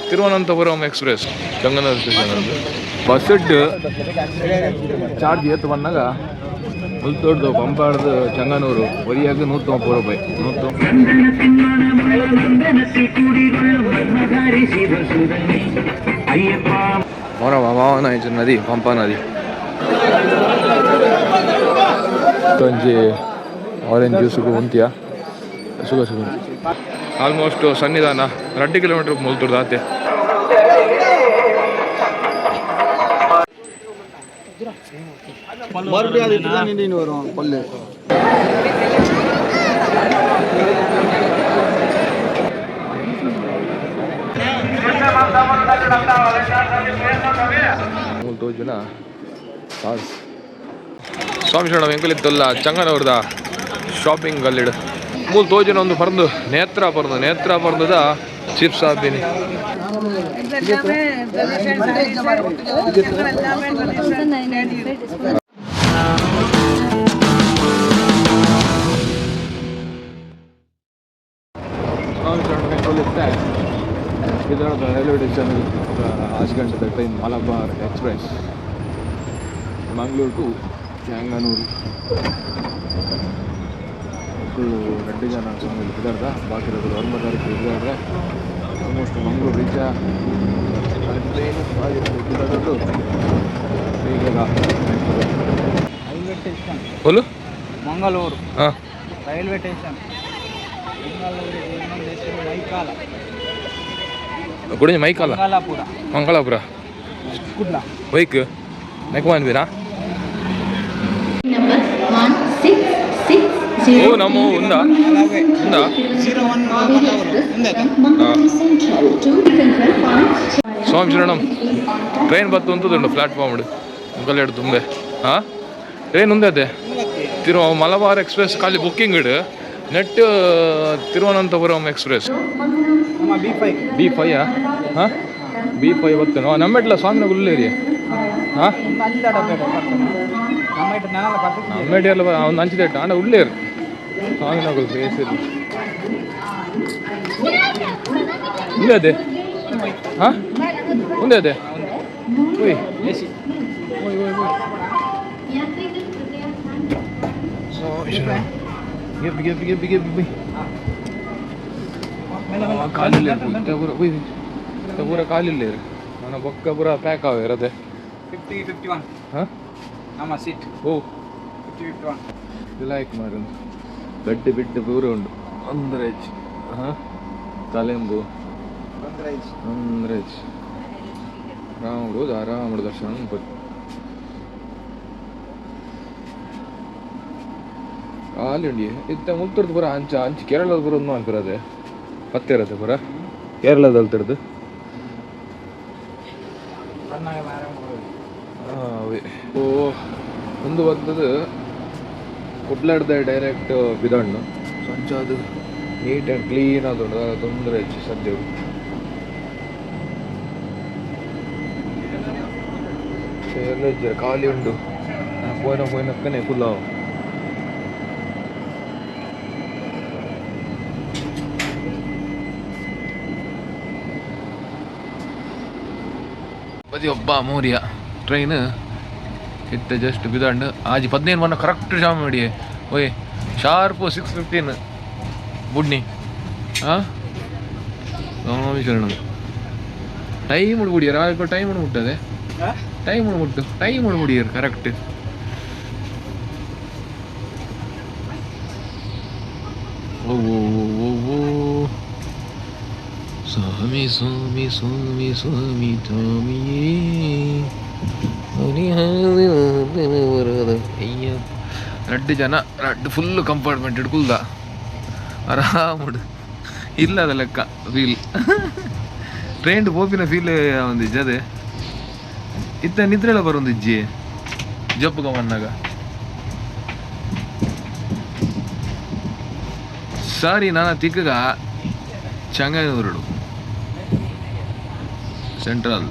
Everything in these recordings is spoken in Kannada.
ತಿರುವನಂತಪುರಂ ಎಕ್ಸ್ಪ್ರೆಸ್ ಚಂಗನೂರು ಸ್ಟೇಷನ್ ಬಸ್ ಇಟ್ಟು ಚಾರ್ಜ್ ಏತ್ತು ಬಂದಾಗ ಮುಲ್ತೋಡ್ದು ಪಂಪಾಡ್ದು ಚಂಗನೂರು ಒರಿಯಾಗಿ 130 ರೂಪಾಯಿ 130 मोरा मावाना नदी पंपा नदी కొంచెం ఆరెంజ్ జ్యూస్ ఉంತಿಯಾ ಸುಗ ಆಲ್ಮೋಸ್ಟ್ ಸನ್ನಿಧಾನ 2 ಕಿಲೋಮೀಟರ್ ಮುಲ್ತುರ್ದು ಆತೆ ಜನ ಸ್ವಾಮಿ ಶರಣ ಎಂಕಲಿತ್ತಲ್ಲ ಚಂಗನವ್ರದ ಶಾಪಿಂಗ್ ಅಲ್ಲಿಡು ಮೂಲ ತೋಜನ ಒಂದು ಪರಂದು ನೇತ್ರ ಪರಂದದ ಚಿಪ್ಸ್ ಹಾಕ್ತೀನಿ ಸ್ವಾಮಿ ಶರಣ ಎಂಕಲಿತ್ತೆ ಇದರದ ರೈಲ್ವೆ ಸ್ಟೇಷನ್ 5 ಗಂಟೆದ train Malabar express Mangaluru to Chengannur full 2 ಜನ ಸ್ವಾಮಿ ಇದ್ದಾರ್ದ ಬಾಕಿ ಇರೋದು ವರ್ಮದಾರಿಗೆ ಇದ್ದಾರೆ almost Mangaluru reach railway station बोलो ಮಂಗಳೂರು ಹಾಂ ರೈಲ್ವೆ ಸ್ಟೇಷನ್ ಮೈಕಾಲ ಕುಡಿഞ്ഞ ಮೈಕಾಲ ಮಂಗಳಾಪುರ ಬೈಕ್ ನೆಕ್ವಾನ್ ಬೀರಾ ಓ ನಮ್ಮ ఉందా ಸ್ವಾಮಿ ಶರಣಂ ಟ್ರೈನ್ ಬತ್ತು ಅಂತದುಂಡು ಪ್ಲಾಟ್ಫಾರ್ಮ್ ಮುಗಲೆಡು ತುಂಬೆ ಹಾಂ ಟ್ರೈನ್ ఉందే ಅದೇ ಮಲಬಾರ್ ಎಕ್ಸ್ಪ್ರೆಸ್ ಖಾಲಿ ಬುಕ್ಕಿಂಗ್ ಇಡು ನೆಟ್ ತಿರುವನಂತಪುರಂ ಎಕ್ಸ್ಪ್ರೆಸ್ B5 ಹಾಂ B5 ಬರ್ತೇನೆ ನಮ್ಮೆಟ್ಲ ಸ್ವಾಮಿನ ಗುಲ್ಲೇರಿ ಹಾಂ ನಮ್ಮೆಡಿ ಎಲ್ಲ ಒಂದು ಹಂಚಿದೆಟ್ಟು ಆಂಡ ಉಳ್ಳೇರು ಸ್ವಾಮಿನ ಗುಲ್ ಬೇಸಿಲ್ಲ ఉందే అదే ఉందే అదే ఓయ్ ఓయ్ ఓయ్ ఓయ్ ಗೆಬ್ಬಿ ಕಾಲಿಲ್ಲ ಪೂರ ಕಾಲಿಲ್ಲ ನನ್ನ ಬೊಕ್ಕ ಪೂರ ಪ್ಯಾಕ್ ಆಗ ಇರದೆ 50-51 ಹಾಂ ನಮ್ಮ ಸೀಟ್ ಓ 50-51 ಇದು ಲೈಕ್ ಮಾರು ಬೆಡ್ ಬಿಟ್ಟು ಪೂರ ಉಂಡು ಅಂದ್ರೇಜ್ ಹಾಂ ತಲೆಂಬು ಅಂದ್ರೇಜ್ ರಾಮುಡು ದರ್ಶನ ಕಾಲಿಂಡಿ ಇತ್ತ ಮುಲ್ತುರ್ದು ಪೂರ ಹಂಚಿ ಕೇರಳದ ಪೂರ ಒಂದು ಅನ್ಪಿರದೆ ಪತ್ತೆ ಇರತ್ತೆ ಪೂರ ಕೇರಳದಲ್ಲಿ ತಿರ್ದು ಓ ಒಂದು ಬಂದದು ಕುಡ್ಲಾಡ್ದೆ ಡೈರೆಕ್ಟ್ ಬಿದಣ್ಣು ಸಂಚ ಅದು ನೀಟ್ ಆ್ಯಂಡ್ ಕ್ಲೀನ್ ಆದುಂಡು ತೊಂದರೆ ಹೆಚ್ಚು ಸದ್ಯ ಎಲ್ಲ ಖಾಲಿ ಉಂಡು ಪೋಯ್ನಕ್ಕನೆ ಫುಲ್ ಅವು ಬದಿ ಒಬ್ಬ ಮೋರಿಯ ಟ್ರೈನ್ ಇತ್ತ ಜಸ್ಟ್ ಬಿದಂಡು ಆಜಿ 15 ಮನ ಕರೆಕ್ಟ್ ಜಾಮ್ ಮಾಡಿ ಓಯ್ ಶಾರ್ಪು 6:15 ಬುಡ್ನಿ ಹಾಂ ಸ್ವಾಮಿ ಶರಣ ಟೈಮ್ ಮುಡ್ಬಿಡಿಯರು ಆಗ ಟೈಮ್ ಮುಟ್ಟದೆ ಟೈಮ್ ಮುಡ್ಬಿಡಿಯರು ಕರೆಕ್ಟ್ ಓ ಸ್ವಾಮಿ ಸ್ವಾಮಿ ಸ್ವಾಮಿ ಸ್ವಾಮಿ ಸ್ವಾಮಿಯೇ ಬರೋದು ಅಯ್ಯ 2 ಜನ 2 ಫುಲ್ ಕಂಪಾರ್ಟ್ಮೆಂಟ್ ಹಿಡ್ಕುಲ್ದ ಆರಾಮುಡು ಇಲ್ಲದ ಲೆಕ್ಕ ಫೀಲ್ ಟ್ರೈನ್ ಪೋಪಿನ ಫೀಲ್ ಒಂದಿಜ್ಜಿ ಅದೇ ಇತ್ತ ನಿದ್ರೆಲ್ಲ ಬರೋಂದಿಜ್ಜಿ ಜಪ್ಪುಗ ಮನ್ನಾಗ ಸಾರಿ ನಾನು ತಿಕ್ಕಗ ಚಂಗನೂರು ಸೆಂಟ್ರಲ್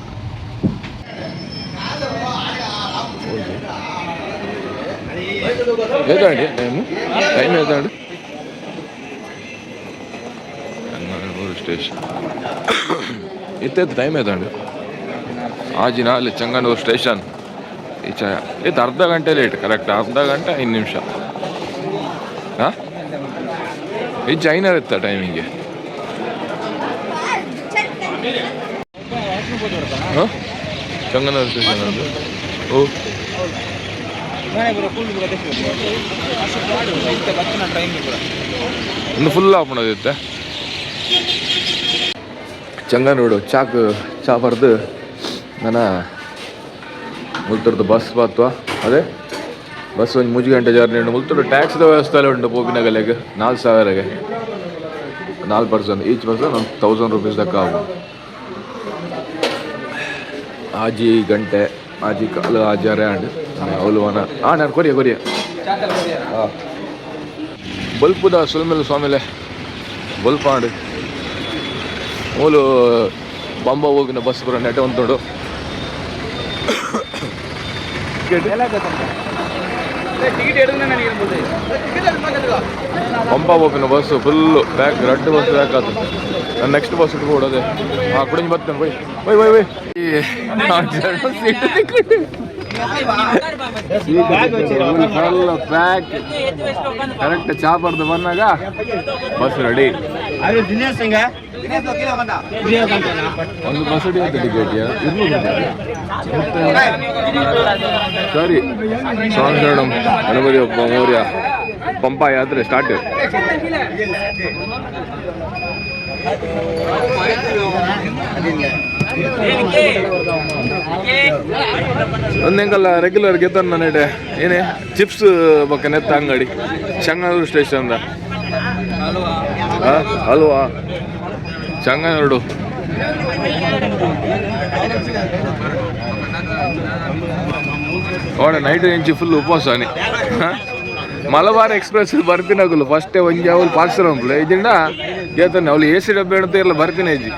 ಟೈಮ್ ಹೇಳ್ತಾಂಡಿ ಸ್ಟೇಷನ್ ಇತ್ತೈತೆ ಟೈಮ್ ಆಯ್ತಂಡು ಆಜಿನ ಅಲ್ಲಿ ಚಂಗನೂರು ಸ್ಟೇಷನ್ ಈಚೆ ಇದು ಅರ್ಧ ಗಂಟೆ ಲೇಟ್ ಕರೆಕ್ಟ್ ಅರ್ಧ ಗಂಟೆ 5 ನಿಮಿಷ ಹಾಂ ಈಚೆ ಐನರ್ ಇತ್ತ ಟೈಮಿಂಗ್ಗೆ ಹಾಂ ಚಂಗನೂರು ಸ್ಟೇಷನ್ ಅದು ಓ ಒಂದು ಫುಲ್ ಆಪಣದಿತ್ತೆ ಚಂಗನೂರು ಚಾ ಬರ್ದು ನಾನು ಮುಲ್ತುರ್ದು ಬಸ್ ಬಾತ್ವಾ ಅದೇ ಬಸ್ ಒಂದು 3 ಗಂಟೆ ಜರ್ನಿ ಉಂಟು ಮುಲ್ತುರ್ದು ಟ್ಯಾಕ್ಸ್ದ ವ್ಯವಸ್ಥೆ ಎಲ್ಲ ಉಂಟು ಪೋಪಿನಗಲೆಗೆ 4,000ಗೆ 4 ಪರ್ಸನ್ ಈಚ್ ಪರ್ಸನ್ 1,000 ರೂಪೀಸ್ ತಕ್ಕ ಆಗು ಆಜಿ ಗಂಟೆ ಆಜಿ ಕಾಲು ಆಜಾರೆ ಅಂಡ್ ಅವಲುವನ ನಾನು ಕೊರಿಯ ಹಾಂ ಬಲ್ಪುದ ಸುಲ್ಮೇಲೆ ಸ್ವಾಮಿಲೆ ಬಲ್ಪ ಆಂಡು ಮೂಲು ಬಂಬ ಹೋಗಿನ ಬಸ್ ಬರೋ ನೆಟ್ಟೆ ಒಂದು ಪಂಪ ಹೋಗಿನ bus full back 2 bus back ಆಯ್ತು ನಾನು ನೆಕ್ಸ್ಟ್ ಬಸ್ ಇಟ್ಕೊಡೋದೆ ಹಾಂ ಕುಡಿಂಜ್ ಬರ್ತೇನೆ ಬೈ ಪ್ಯಾಕ್ ಕರೆಕ್ಟ್ ಚಾ ಬರ್ದು ಬಂದಾಗ ಬಸ್ ರೆಡಿ ಒಂದು ಬಸ್ ಹಿಡಿಯುತ್ತೆ ಟಿಕೆಟ್ ಸರಿ ಸಾಂಗ್ ಮೇಡಮ್ ಗಣಪತಿ ಒಬ್ಬ ಮೌರ್ಯ ಪಂಪ ಯಾತ್ರೆ ಸ್ಟಾರ್ಟ್ ಒಂದೆಂಗಲ್ಲ ರೆಗ್ಯುಲರ್ ಗೆತನ ನೆಡೆ ಏನೇ ಚಿಪ್ಸ್ ಬಕ್ಕ ನೆತ್ತ ಅಂಗಡಿ ಚಂಗನೂರು ಸ್ಟೇಷನ್ದ ಅಲ್ವಾ ಚಂಗನೂರು ಓಡ ನೈಟ್ ಎಂಚಿ ಫುಲ್ ಉಪವಾಸನೆ ಮಲಬಾರ್ ಎಕ್ಸ್ಪ್ರೆಸ್ ಬರ್ತೀನಾಗಲ್ಲ ಫಸ್ಟೇ ಒಂಜಿ ಅವಳು ಪಾರ್ಸಲ್ ಅಂಪ್ಲೆ ಇದಿಂದ ಕೇಳ್ತಾನೆ ಅವಳು AC ಡಬ್ಬೆ ಅಂತ ಎಲ್ಲ ಬರ್ತೀನಿ ಅಜ್ಜಿ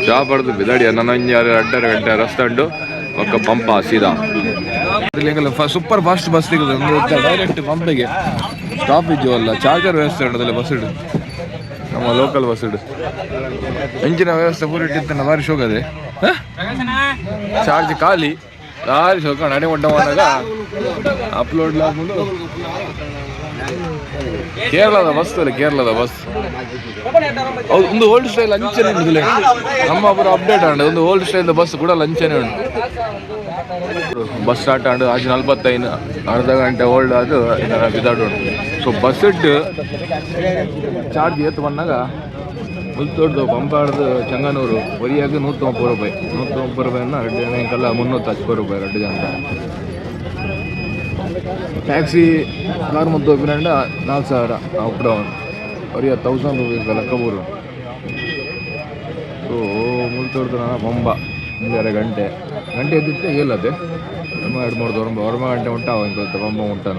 ಚಾ ಪಡ್ದು ಬಿದಾಡಿಯ ನನ್ನ 2.5 ಗಂಟೆ ರಸ್ತೆ ಒಕ್ಕ ಪಂಪ ಸೀದಾ ಸೂಪರ್ ಫಾಸ್ಟ್ ಬಸ್ ಸಿಗೋದು ಡೈರೆಕ್ಟ್ ಪಂಪಿಗೆ ಸ್ಟಾಪೇಜು ಅಲ್ಲ ಚಾರ್ಜರ್ ವ್ಯವಸ್ಥೆ ಉಂಟದಲ್ಲ ಬಸ್ ಇಡು ನಮ್ಮ ಲೋಕಲ್ ಬಸ್ ಇಡು ಎಂಚಿನ ವ್ಯವಸ್ಥೆ ಪೂರ ಇಟ್ಟಿರ್ತಾನೆ ಬಾರಿ ಶೋಕದೆ ಚಾರ್ಜ್ ಖಾಲಿ ಲಾರಿ ಶೋಕ ನಡೆ ಒಡ್ಡ ಮಾಡಿದಾಗ ಅಪ್ಲೋಡ್ ಮಾಡ್ಕೊಂಡು ಕೇರಳದ ಬಸ್ ಹೌದು ಒಂದು ಓಲ್ಡ್ ಸ್ಟೈಲ್ ಅಂಚನೆ ಉಂಟು ನಮ್ಮ ಒಬ್ಬರು ಅಪ್ಡೇಟ್ ಆಂಡು ಒಂದು ಓಲ್ಡ್ ಸ್ಟೈಲ್ ಬಸ್ ಕೂಡ ಲಂಚನೆ ಉಂಟು ಬಸ್ ಸ್ಟಾರ್ಟ್ ಆಂಡು ಆಜು 45 ಅರ್ಧ ಗಂಟೆ ಓಲ್ಡ್ ಅದು ಬಿದಾಡು ಉಂಟು ಸೊ ಬಸ್ ಇಟ್ಟು ಚಾರ್ಜ್ ಏತ್ತು ಬಂದಾಗ ಮುಲ್ತೋಡ್ದು ಪಂಪಾಡ್ದು ಚಂಗನೂರು ಒರಿಯಾಗಿ 130 ರೂಪಾಯಿ 130 ರೂಪಾಯಿನ 2 ಜನಕ್ಕೆಲ್ಲ 380 ರೂಪಾಯಿ 2 ಜನ ಟ್ಯಾಕ್ಸಿ ಕಾರ್ ಮತ್ತು ಒಪ್ಪಿನಂಡ 4,000 ಅಪ್ ಡೌನ್ ಒರಿಯ 1,000 ರೂಪೀಸ್ ಲೆಕ್ಕ ಬರು ಸೊ ಮುಲ್ತೋಡ್ದು ನಾನು ಪಂಬ 2 ಗಂಟೆ ಎದ್ದಿತ್ತೆ ಹೇಳತ್ತೆ ನಮ್ಮ 2-3 ಗಂಟೆ ಉಂಟು ಅವ ಪಂಬ ಉಂಟಾನ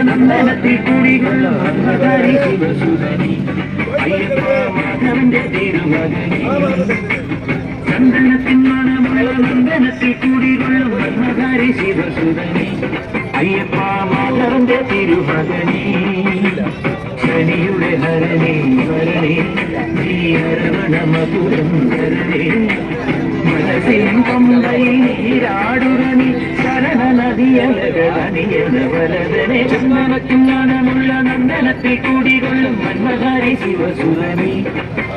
നന്ദനത്തിൽ കുടികൊള്ള ചന്ദനത്തിൻ മണമുള്ള നന്ദനത്തിൽ കുടികൊള്ളും ബ്രഹ്മചാരി ശിവസുതനി അയ്യപ്പ മാധവന്റെ തിരുമകനി ശനിയുടെ ഹരണി ഹരണി നീ ഹരവണ മധുരം ഹരണി മനസ്സിൻ കൊമ്പയിൽ നീരാടുരണി ശരണ നദിയലകളണിയന വരദനെ ചന്ദനത്തിൻ മണമുള്ള നന്ദനത്തിൽ കുടികൊള്ളും ബ്രഹ്മചാരി ശിവസുതനി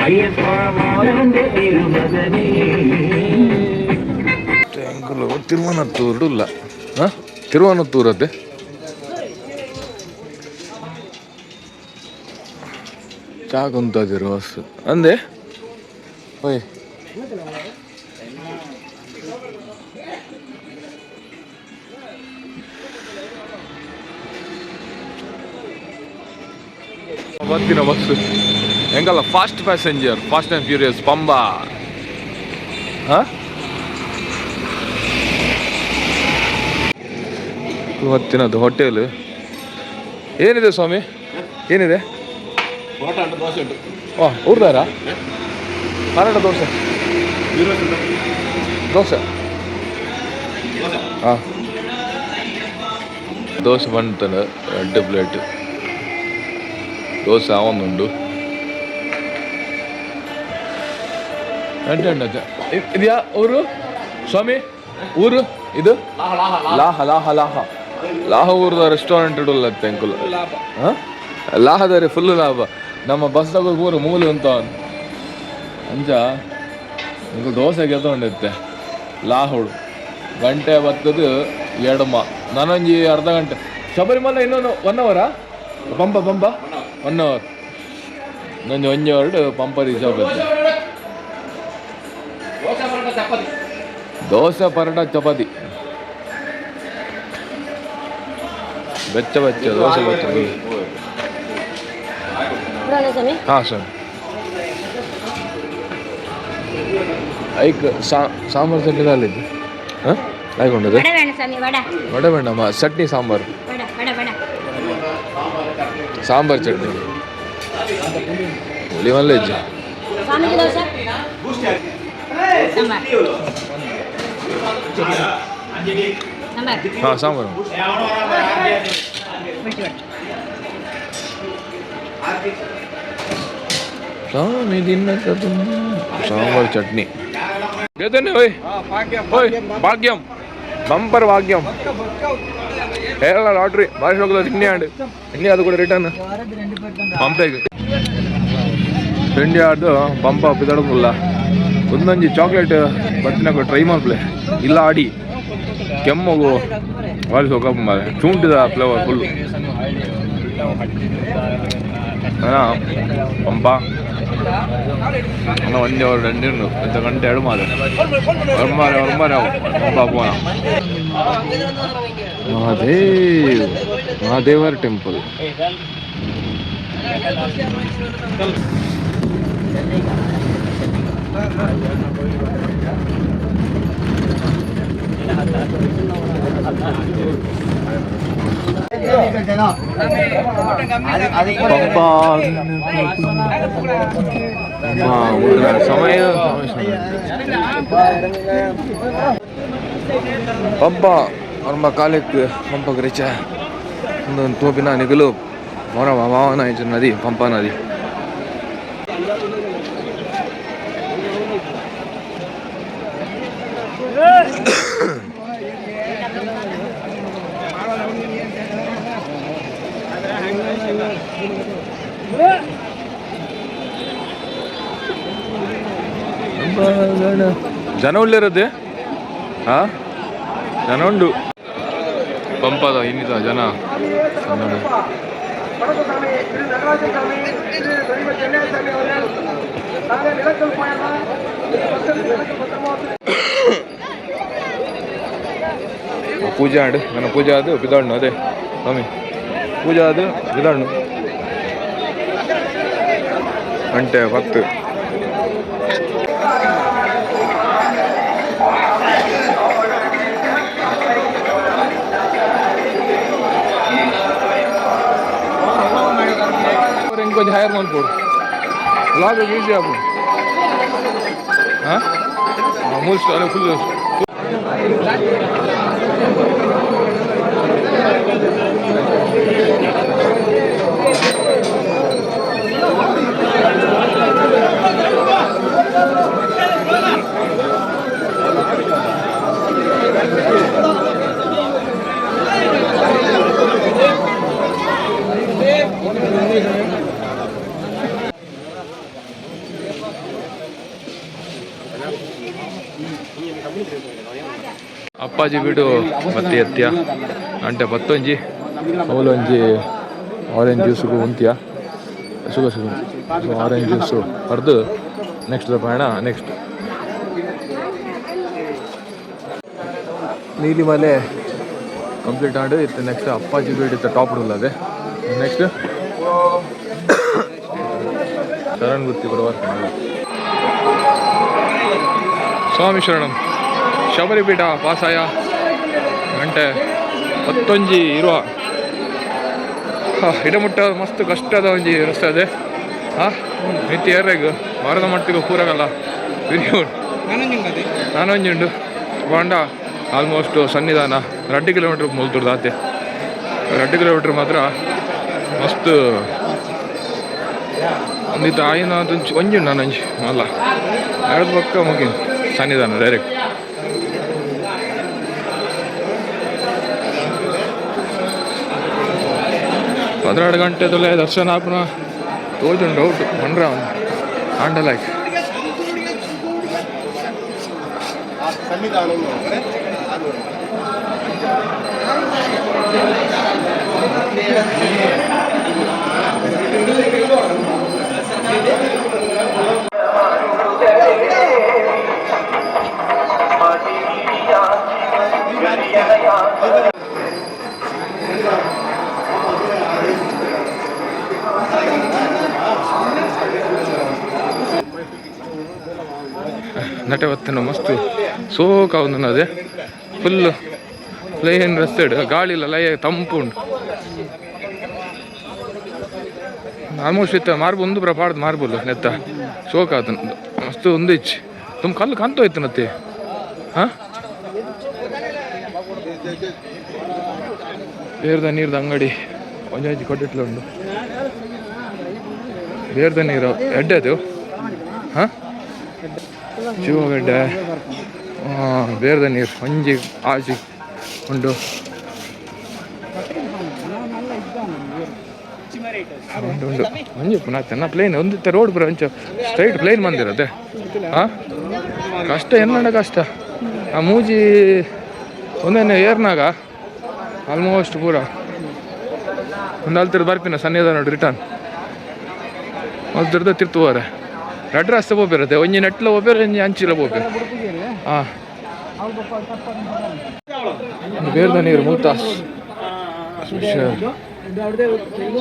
ಅಯ್ಯಪ್ಪ ಮಾಧವന്റെ ತಿರುಮಗನೇ ತಿರುವನತ್ತೂರು ಇಲ್ಲ ತಿರುವನತ್ತೂರು ಅದೇ ಚಾಕುಂತದಿರು ಬಸ್ ಅಂದೆ ಓಯ್ ಬರ್ತೀನ ಬಸ್ ಹೆಂಗಲ್ಲ fast passenger fast and furious Pamba ಹಾಂ ಇವತ್ತಿನದು ಹೋಟೆಲ್ ಏನಿದೆ ಸ್ವಾಮಿ ಏನಿದೆ ಓ ಊರ್ದಾರಾ ಪರೋಟ ದೋಸೆ ದೋಸೆ ಹಾಂ ದೋಸೆ ಬಂತಂದು 2 ಪ್ಲೇಟ್ ದೋಸೆ ಒಂದುಂಡು ಇದು ಯಾ ಊರು ಸ್ವಾಮಿ ಊರು ಇದು ಲಾಹ ಲಾಹ ಲಾಹ ಲಾಹ ಊರದ ರೆಸ್ಟೋರೆಂಟ್ ಇಡಲ್ಲ ಅಂಕುಲ್ ಹಾಂ ಲಾಹದಾರೆ ಫುಲ್ಲು ಲಾಭ ನಮ್ಮ ಬಸ್ದಾಗ ಊರು ಮೂಲೆ ಅಂತ ಅಂಚ ನಿಂಗೆ ದೋಸೆ ಗೆತ್ತೊಂಡಿತ್ತೆ ಲಾಹುಡು ಗಂಟೆ ಬತ್ತದು ಎಡಮ ನಾನೊಂಜಿ ಅರ್ಧ ಗಂಟೆ ಶಬರಿಮಲೆ ಇನ್ನೊಂದು 1 ಅವರಾ ಪಂಪ 1 ಅವರ್ ಇನ್ನೊಂದು 1 ಅವರ್ ಪಂಪ ರಿಸರ್ವ್ ಇರುತ್ತೆ ದೋಸೆ ಪರೋಟ ಚಪಾತಿ ಬೆಚ್ಚ ದೋಸೆ ಬರ್ತದೆ ಹಾಂ ಸರ್ ಐಕ್ ಸಾಂಬಾರು ಚಟ್ನಿ ಅಲ್ಲಿದ್ದು ಹಾಂ ಆಯ್ಕೊಂಡದು ವಡೆ ಬೇಡಮ್ಮ ಚಟ್ನಿ ಸಾಂಬಾರು ಸಾಂಬಾರು ಚಟ್ನಿ ಹುಳಿ ಮಲ್ಲೆಜ್ಜಿ ಹಾಂ ಸಾಂಬಾರು ಸ್ವಾಮಿ ದಿನ ಸಾಂಬಾರು ಚಟ್ನಿ ಗೆದ್ದನೆ ಓಯ್ ಓಯ್ ಭಾಗ್ಯಂ ಬಂಪರ್ ಭಾಗ್ಯಂ ಹೇಳ ಲಾಟ್ರಿ ಬಾರಿಶ್ ಹೋಗಲ್ಲ ಇನ್ನೇ ಅದು ಕೂಡ ರಿಟರ್ನ್ ಪಂಪೆಗೆ ತಿಂಡಿ ಆಡ್ದು ಪಂಪ ಬಿದಡಲ್ಲ ಒಂದೊಂಜಿ ಚಾಕ್ಲೇಟ್ ಬರ್ತಿನಾಗ ಟ್ರೈ ಮಾಡ್ಪ್ಲೆ ಇಲ್ಲ ಆಡಿ ಕೆಮ್ಮಗು ಬಾರಿಶ್ ಹೋಗ ಚೂಂಟಿದ ಫ್ಲೇವರ್ ಫುಲ್ಲು ಪಂಪ ಅನ್ನ 1 ಅವರ್ 2 ಎಂತ ಗಂಟೆ 2 ಮಾದ ಒರ್ಮಾರೆ ಪಂಪ ಪೋನ ಮಹಾದೇವರ್ ಟೆಂಪಲ್ ಸಮಯ ಪಂಪ ಅವ್ರ ಕಾಲಕ್ಕೆ ಪಂಪಗೆ ರಿಚ ಒಂದು ತೋಪಿನ ನಿಗಲು ಅವರ ಭಾವನ ನದಿ ಪಂಪ ನದಿ ಜನ ಉಳ್ಳಿರೋದೆ ಹಾಂ ಜನ ಉಂಡು ಪಂಪದ ಇನ್ನಿತ ಜನ ಪೂಜೆ ಆಡು ನನ್ನ ಪೂಜೆ ಅದು ಬಿದಾಡ್ನು ಅದೇ ಸ್ವಾಮಿ ಪೂಜೆ ಅದು ಬಿದಾಡ್ನು ಗಂಟೆ 10 इंको हायर मालपोड़ लाग ईजी आप हाँ मूल फुल ಅಪ್ಪಾಜಿ ಬಿಡು ಮತ್ತೆ ಎತ್ಯ ಅಂಟೆ ಬತ್ತೊಂಜಿ ಅವಲೊಂಜಿ ಆರೆಂಜ್ ಜ್ಯೂಸ್ಗೂ ಉಂತ್ಯ ಸುಗ ಸೊ ಆರೆಂಜ್ ಜ್ಯೂಸು ಹರಿದು ನೆಕ್ಸ್ಟ್ ಪಯಣ ನೆಕ್ಸ್ಟ್ ನೀಲಿಮಲೆ ಕಂಪ್ಲೀಟ್ ಆಡು ಇತ್ತು ನೆಕ್ಸ್ಟ್ ಅಪ್ಪಾಜಿ ಬೀಡು ಇತ್ತು ಟಾಪ್ ಅದೇ ನೆಕ್ಸ್ಟ್ ಶರಣ್ ಗುತ್ತಿ ಬರುವಾರ ಸ್ವಾಮಿ ಶರಣಂ ಶಬರಿಪೀಠ ಪಾಸಾಯ ಗಂಟೆ 11 ಇರುವ ಇಡಮುಟ್ಟ ಮಸ್ತ್ ಕಷ್ಟದ ಒಂಜಿ ರಸ್ತೆ ಅದೇ ನಿತ್ಯ ಏರ್ರೆಗ್ ವಾರದ ಮಟ್ಟಿಗೆ ಪೂರಗಲ್ಲ ಬಿರಿಯೋಡು ನಾನೊಂಜುಂಡು ಬಾಂಡ ಆಲ್ಮೋಸ್ಟ್ ಸನ್ನಿಧಾನ 2 ಕಿಲೋಮೀಟ್ರ್ ಮುಲ್ತುರ್ದು ಆತೆ 2 ಕಿಲೋಮೀಟ್ರ್ ಮಾತ್ರ ಮಸ್ತ್ ಒಂದಿತ್ತು ಆಯ್ನ ಒಂಜುಂಡು ನಾನು ಅಂಜಿ ಅಲ್ಲ ಎರಡು ಪಕ್ಕ ಮುಗಿನ್ ಸನ್ನಿಧಾನ ಡೈರೆಕ್ಟ್ ಪದ್ರಾಡು ಗಂಟೆ ತೊಲೆ ದರ್ಶನ ಆಪುನ ತೋಜುಂಡು ಡೌಟ್ ಬಂಡ್ರ ಆಂಡಲಾಯ್ಕ್ ನಟೆ ಹೊತ್ತೇನೋ ಮಸ್ತ್ ಸೋಕ ಒಂದು ಅದೇ ಫುಲ್ ಪ್ಲೇನ್ ರಸ್ತೆ ಗಾಳಿ ಇಲ್ಲ ಲಯ ತಂಪು ಉಂಟು ಆಲ್ಮೋಸ್ಟ್ ಇತ್ತ ಮಾರ್ಬು ಒಂದು ಪ್ರಪಾಡ್ದು ಮಾರ್ಬುಲ್ ನೆತ್ತ ಸೋಕ ಆತ ಮಸ್ತ್ ಒಂದು ಇಚ್ಚಿ ತುಂಬ ಕಲ್ಲು ಕಾಣ್ತೋಯ್ತು ನತ್ತೆ ಹಾಂ ಬೇರ್ದ ನೀರ್ದ ಅಂಗಡಿ ಒಂಜಿ ಕೊಟ್ಟಿಟ್ಲು ಉಂಡು ಬೇರ್ದ ನೀರು ಎಡ್ಡೆ ಅದು ಹಾಂ ಶಿವಗಡ್ಡೆ ಬೇರ್ದ ನೀರು ಒಂಜಿ ಆಜಿ ಉಂಡು ಉಂಡು ಉಂಡು ಒಂಜಿ ಪುನಃ ಪ್ಲೇನ್ ಒಂದು ರೋಡ್ ಬರೋ ಒಂಚ ಸ್ಟ್ರೈಟ್ ಪ್ಲೇನ್ ಬಂದಿರತ್ತೆ ಹಾಂ ಕಷ್ಟ ಎನ್ನಡ ಕಷ್ಟ ಆ ಮೂಜಿ ಒಂದೇನೆ ಏರ್ನಾಗ ಆಲ್ಮೋಸ್ಟ್ ಪೂರ ಒಂದು ಅಲ್ತಿರ್ದು ಬರ್ಪಿನ ಸನ್ನಿಧಾನ ನೋಡಿ ರಿಟರ್ನ್ ಅಲ್ತಿರ್ದ ತಿರ್ತುವಾರೆ ಎರಡು ರಸ್ತೆ ಹೋಗ್ಬಿರತ್ತೆ ಒಂಜಿ ನೆಟ್ಲ ಹೋಗ್ಬೇರೆ ಒಂಜಿ ಅಂಚಿಲ ಹೋಗ್ಬೇರೆ ಹಾಂ ಬೇರ್ದ ನೀರು ಮುಲ್ತಾಸ್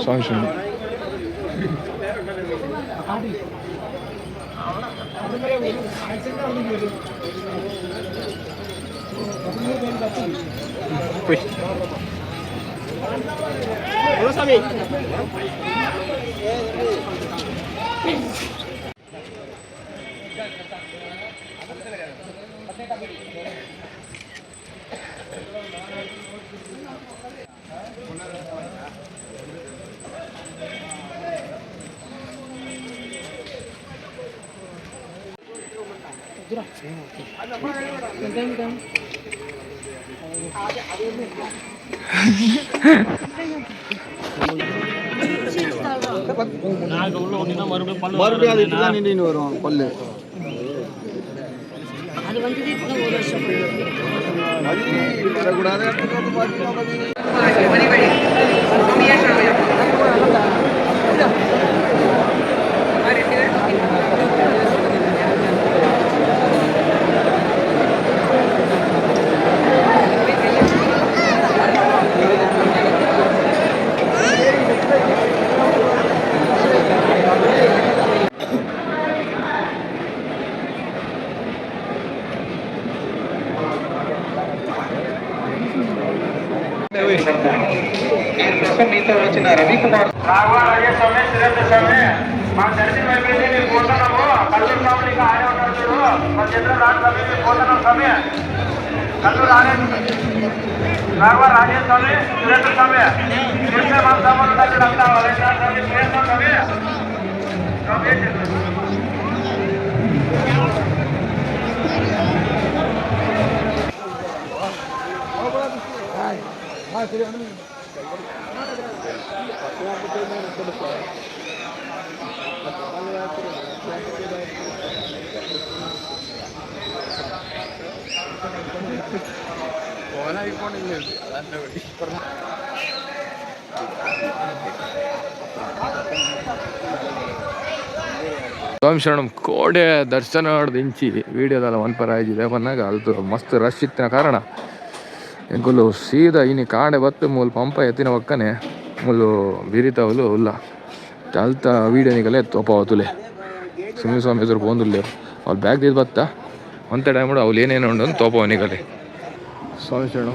ಸ್ವಾಮಿ ಶರಣ மறுபடியும் வரும் கொல்லு அது வந்து இப்போ ஒரு வருஷம் వచ్చిన రవికుమార్ మా దర్శనం అయిపోయింది మీరు పోతున్నాము కల్లూరు స్వామి ఆడే ఉన్నారు చూడు మా చంద్ర రాజస్వామి మీరు పోతున్నాం స్వామి కల్లూరు ఆడే రాఘవ రాజేశ్వర స్వామి సురేంద్ర స్వామి కృష్ణ మా స్వామి అంతా స్వామి సురేంద్ర స్వామి ಸ್ವಾಮಿ ಶರಣಂ ಕೋಡೆ ದರ್ಶನ ಹೊಡೆದು ಇಂಚಿ ವೀಡಿಯೋದಲ್ಲ ಒನ್ಪರ ಆಯ್ದಿದೆ ಬಂದಾಗ ಅದು ಮಸ್ತ್ ರಶ್ ಇತ್ತಿನ ಕಾರಣ ಎಂಕುಲು ಸೀದಾ ಇನಿ ಕಾಂಡೆ ಬತ್ತು ಮೂಲು ಪಂಪ ಎತ್ತಿನ ಒಕ್ಕನೆ ಮೂಲು ಬಿರಿತಾವಲು ಇಲ್ಲ ಚಲ್ತ ವೀಡಿಯೋ ನಿಗಲೆ ತೋಪಾವ ತುಲೆ ಸಿಂಹ ಸ್ವಾಮಿ ಎದುರು ಬಂದಿಲ್ಲ ಅವ್ರು ಬ್ಯಾಗ್ ತೀದ್ ಬತ್ತ ಒಂಥ ಟೈಮ್ ಅವ್ರು ಏನೇನು ಉಂಡು ತೋಪ ಅವನಿಗಲ್ಲಿ ಸ್ವಾಮಿ ಶರಣ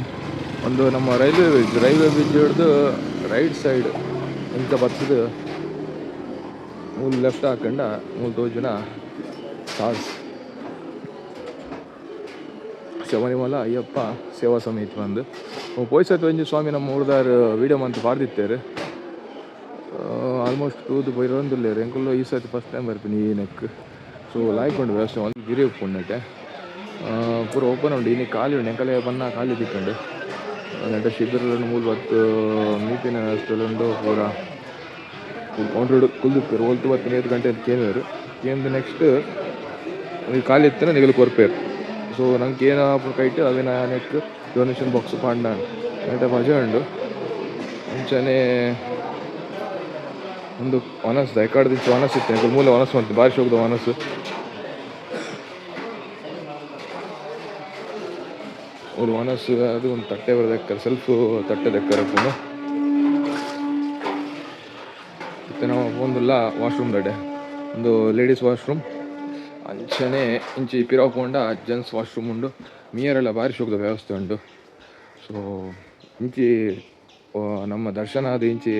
ಒಂದು ನಮ್ಮ ರೈಲ್ವೆ ಬ್ರಿಡ್ಜ್ ಹಿಡ್ದು ರೈಟ್ ಸೈಡ್ ಇಂಥ ಬರ್ತದ ಮೂಲ ಲೆಫ್ಟ್ ಹಾಕೊಂಡ ಮೂಲ ತೋಜನ ಸಾಸ್ ಶಬರಿಮಲ ಅಯ್ಯಪ್ಪ ಸೇವಾ ಸಮಿತಿ ಬಂದು ಪೋಯ್ಸತ್ ಒಂಜಿ ಸ್ವಾಮಿ ನಮ್ಮ ಊರ್ದಾರ ವೀಡಿಯೋ ಮಂತ್ ಪಾಡ್ದಿತ್ತೇರು ಆಲ್ಮೋಸ್ಟ್ ತೂದು ಬೈರೊಂದಿಲ್ಲೇರು ಎಂಕುಲ್ಲು ಈ ಸರ್ತಿ ಫಸ್ಟ್ ಟೈಮ್ ಬರ್ತೀನಿ ಈ ನೆಕ್ ಸೊ ಲಾಯ್ಕೊಂಡು ವ್ಯವಸ್ಥೆ ಒಂದು ಗಿರಿ ಉಪ್ಪುಂಡಟೆ ಪೂರ ಓಪನ್ ಉಂಡು ಇನ್ನು ಖಾಲಿ ಉಂಡು ಎಂಕಲೆ ಬನ್ನ ಖಾಲಿ ದಿಕ್ಕಂಡು ನೆಟ್ಟ ಶಿಬಿರಗಳನ್ನು ಮೂಲ ಬತ್ತು ಮೀಟಿನ ವ್ಯವಸ್ಥೆಲುಂಡು ಪೂರ ಕೌಂಟ್ರೋಡ್ ಕುಲ್ದಿಪ್ಪೇರು ಒಲ್ತು 15 ಗಂಟೆ ಅಂತ ಕೇಳಿದ್ರು ಕೇಂದ್ರ ನೆಕ್ಸ್ಟ್ ಖಾಲಿ ಇತ್ತನ ನಿಗಲು ಕೊರ್ಪೇರು ಸೊ ನಂಗೆ ಏನು ಕೈಟು ಅವಿನ ನೆಕ್ ಡೊನೇಷನ್ ಬಾಕ್ಸ್ ಪಾಂಡ ನೆಟ್ಟ ಮಜಾ ಉಂಡು ಮುಂಚೆನೇ ಒಂದು ವನಸ್ದ ಎಕಾಡು ದಿವಸ ವನಸ್ ಇತ್ತು ಮೂಲ ವನಸ್ ಮಾಡ್ತೀನಿ ಭಾರಿ ಶೋಕದ ವನಸ್ಸು ಒಂದು ವನಸ್ಸು ಅದು ಒಂದು ತಟ್ಟೆ ಬರೋದಕ್ಕೆ ಸೆಲ್ಫ್ ತಟ್ಟೆ ದೆಕ್ಕರಪ್ಪನು ಮತ್ತು ನಾವು ಒಂದಿಲ್ಲ ವಾಶ್ರೂಮ್ ದಡ್ಡೆ ಒಂದು ಲೇಡೀಸ್ ವಾಶ್ರೂಮ್ ಅಂಚನೆ ಇಂಚಿ ಪಿರಾಕೊಂಡ ಜೆಂಟ್ಸ್ ವಾಶ್ರೂಮ್ ಉಂಡು ಮೀಯರೆಲ್ಲ ಭಾರಿ ಶೋಕದ ವ್ಯವಸ್ಥೆ ಉಂಟು ಸೊ ಇಂಚಿ ನಮ್ಮ ದರ್ಶನ ಅದು ಇಂಚಿ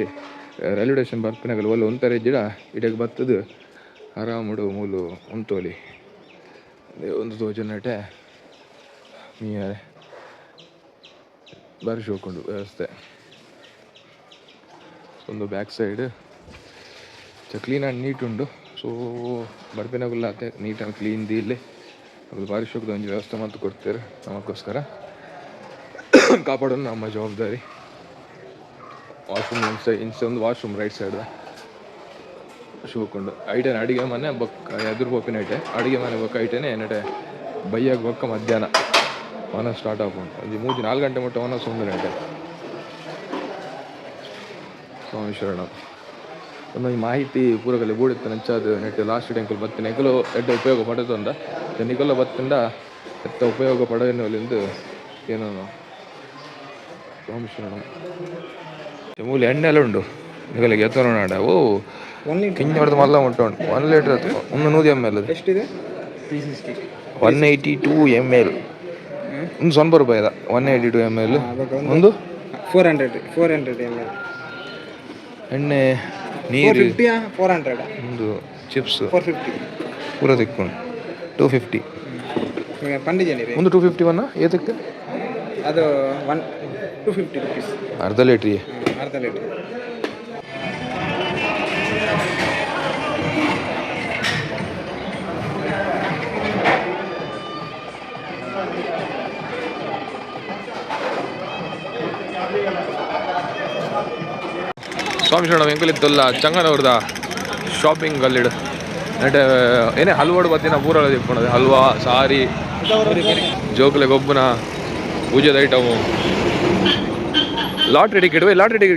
ರೈಲ್ವೆ ಸ್ಟೇಷನ್ ಬರ್ಪಿನಾಗಲ್ಲ ಒಳ್ಳೆ ಒಂಥರ ಜಿಡ ಇಡಕ್ಕೆ ಬರ್ತದು ಆರಾಮುಡು ಮೂಲು ಉಂತೋಲಿ ಒಂದು ತೋಜನಟೆ ಮೀಯರೆ ಭಾರಿ ಶೋಕುಂಡು ವ್ಯವಸ್ಥೆ ಒಂದು back side clean and neat ಉಂಡು ಸೊ ಬರ್ಪಿನಾಗಲ್ಲ ಅತ್ತೆ ನೀಟ್ ಆ್ಯಂಡ್ ಕ್ಲೀನ್ ಇಲ್ಲಿ ಅದು ಭಾರಿ ಶೋಕದ ಒಂದು ವ್ಯವಸ್ಥೆ ಮತ್ತು ಕೊಡ್ತಾರೆ ನಮಗೋಸ್ಕರ ಕಾಪಾಡೋದು ನಮ್ಮ ಜವಾಬ್ದಾರಿ ವಾಶ್ರೂಮ್ ಒಂದು ವಾಶ್ರೂಮ್ ರೈಟ್ ಸೈಡ್ ಶೋಕೊಂಡು ಐಟೇನೆ ಅಡುಗೆ ಮನೆ ಬೊಕ್ಕ ಎದುರು ಬೋಪಿನ ಐಟೆ ಅಡುಗೆ ಮನೆ ಬೊಕ್ಕ ಐಟೇನೆ ಏನಟೆ ಬೈಯಾಗ ಬೊಕ್ಕ ಮಧ್ಯಾಹ್ನ ವನ ಸ್ಟಾರ್ಟ್ ಆಗ್ಬೋದು ಒಂದು 3-4 ಗಂಟೆ ಮುಟ್ಟ ವನ ಸುಂದರ ಐಟೆ ಸ್ವಾಮಿ ಶರಣ ಒಂದು ಮಾಹಿತಿ ಪೂರಗಲ್ಲಿ ಬೂಡಿತ್ತು ನೆಂಚಾದು ನೆಟ್ ಲಾಸ್ಟ್ ಟೆಂಕಲ್ ಬತ್ತಿನ ಎಗಲು ಎಡ್ಡ ಉಪಯೋಗ ಪಡೆದಂದ ನಿಗಲ ಬತ್ತಿಂದ ಎತ್ತ ಉಪಯೋಗ ಪಡೆಯಲಿಂದು ಏನೋ ಸ್ವಾಮಿ ಶರಣ ಮೂಲ ಎಣ್ಣೆ ಎಲ್ಲ ಉಂಡು ನಿಗಲಿಗೆ ಎತ್ತ ನೋಡ ಓ ಕಿಂಜ ಹೊಡೆದು ಮಲ್ಲ ಉಂಟು 1 ಲೀಟರ್ 100 ml ಅದು ಎಷ್ಟಿದೆ 182 ml ಒಂದು ₹100 ಅದ 182 ml ಒಂದು 400 ml ಎಣ್ಣೆ ನೀರು 400 ಒಂದು ಚಿಪ್ಸ್ 450 ಪೂರ ತಿಕ್ಕೊಂಡು 250 ಪಂಡಿಜನಿ ಒಂದು 251 ಏತಕ್ಕೆ ಅದು 250 rupees ಅರ್ಧ ಲೀಟ್ರಿಗೆ ಅರ್ಧ ಲೀಟರ್ ಸ್ವಾಮಿ ಶರಣ ಎಂಕಲಿತ್ತಲ್ಲ ಚಂಗನವ್ರದ ಶಾಪಿಂಗ್ ಅಲ್ಲಿಡು ನೆಟ್ಟೆ ಏನೇ ಹಲ್ವಾಡು ಬತ್ತಿನ ಪೂರ ತಿಳ್ಕೊಳೋದು ಹಲ್ವಾ ಸಾರಿ ಜೋಕಲೆ ಗೊಬ್ಬನ ಪೂಜೆದ ಐಟಮು ಲಾಟ್ರಿ ಟಿಕೆಟ್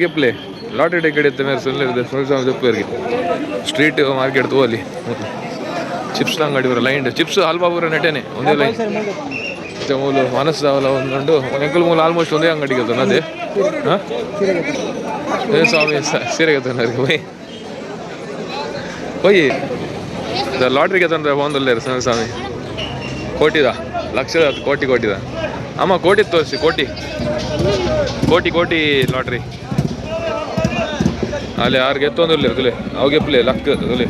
ಗೆಪ್ಪಲೆ ಲಾಟ್ರಿ ಟಿಕೆಟ್ ಇತ್ತ ಮೇಲೆ ಸುಳ್ಳು ಜಪ್ಪರಿಗೆ ಸ್ಟ್ರೀಟ್ ಮಾರ್ಕೆಟ್ ತೋಲಿ ಚಿಪ್ಸ್ ಅಂಗಡಿ ಬರೋ ಲೈನ್ ಚಿಪ್ಸ್ ಹಲ್ವಾ ಪೂರ ನೆಟ್ಟೇನೆ ಒಂದೇ ಲೈನ್ ಮೂಲು ಮನಸ್ಸಾವಲ್ಲ ಒಂದುಂಡು ಎಂಕಲ್ ಮೂಲ ಆಲ್ಮೋಸ್ಟ್ ಒಂದೇ ಅಂಗಡಿಗೆ ಅದು ಅದೇ ಹಾಂ ಸ್ವಾಮಿ ಸೀರೆಗೆ ತಂದ್ರೆ ಹೋಯ್ ಲಾಟ್ರಿಗೆ ತಂದ್ರೆ ಒಂದಲ್ಲೇ ಸ್ವಾಮಿ ಕೋಟಿದ ಲಕ್ಷದ ಕೋಟಿದ ಅಮ್ಮ ಕೋಟಿ ತೋರಿಸಿ ಕೋಟಿ ಲಾಟ್ರಿ ಅಲ್ಲಿ ಯಾರು ಗೆತ್ತೊಂದಿಲ್ಲ ತುಲೆ ಅವು ಗೆಪ್ಪಲೆ ಲಕ್ ತುಲೆ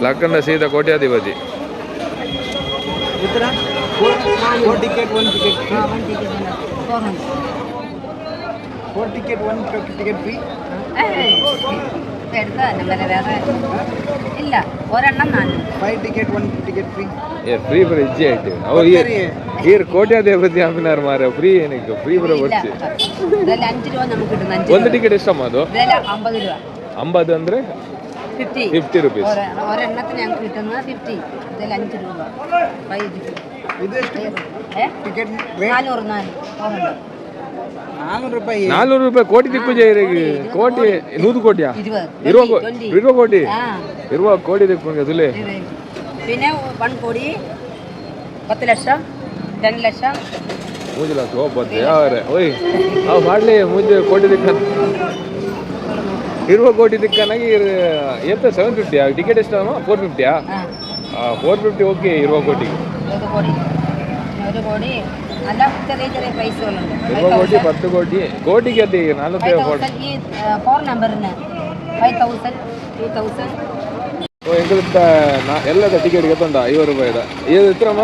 ಲಕ್ಕಂದ ಸೀದಾ ಕೋಟ್ಯಾಧಿಪತಿ ಟಿಕೆಟ್ ಇಲ್ಲ ഒരെണ്ണം 5 ಟಿಕೆಟ್ 1 ಟಿಕೆಟ್ ಫ್ರೀ ಫ್ರೀ ಇಜ್ಜೆ ಆಯ್ತು ಅವ್ರು ಈರ್ ಕೋಟ್ಯಾಧಿಪತಿ ಅಂಪಿನಾರು ಮಾರ ಫ್ರೀ ಏನಕ್ಕೆ ಫ್ರೀ ಬರೋ ಬರ್ತಿ ಇದರಲ್ಲಿ 5 രൂപ നമുക്ക് കിട്ടും ಒಂದು ಟಿಕೆಟ್ ಎಷ್ಟಮ್ಮ ಅದು ಇದೆಲ್ಲ 50 രൂപ 50 ಅಂದ್ರೆ 50 rupees ഒരെണ്ണത്തിന് ഞങ്ങൾക്ക് കിട്ടുന്നത് 50 ഇതിൽ 5 രൂപ 5 ಇದು ಎಷ್ಟು ಟಿಕೆಟ್ ₹400 ಕೋಟಿ ದಿಕ್ಕು ಕೋಟಿ 100 ಕೋಟಿಯಾ ಇರುವ ಕೋಟಿ ದಿಕ್ಕು ತುಲೆ പിന്നെ 1 ಕೋಟಿ 10 ಲಕ್ಷ 10 ಲಕ್ಷ 3 ಲಕ್ಷ ಹೋಗ್ಬತ್ತೆ ಯಾವ್ರೆ ಓಯ್ ಅವು ಮಾಡಲಿ ಮುಂದೆ ಕೋಟಿ ದಿಕ್ಕ ಇರುವ ಕೋಟಿ ದಿಕ್ಕನಾಗಿ ಎಷ್ಟು 750 ಟಿಕೆಟ್ ಎಷ್ಟು 450 450 ಓಕೆ ಇರುವ ಕೋಟಿಗೆ ഒരു കോടി അല്ല ചെറിയ ചെറിയ പ്രൈസുകളുണ്ട് ಇರುವ ಕೋಟಿ 10 ಕೋಟಿ ಕೋಟಿಗೆ ಅದು 40 ഈ 4 നമ്പറിന് 5000 2000 ಎಂತ ಎಲ್ಲದ ಟಿಕೆಟ್ ಗೊತ್ತುಂಟ 50 ರೂಪಾಯಿದ ಇದು ಎತ್ತರಮ್ಮ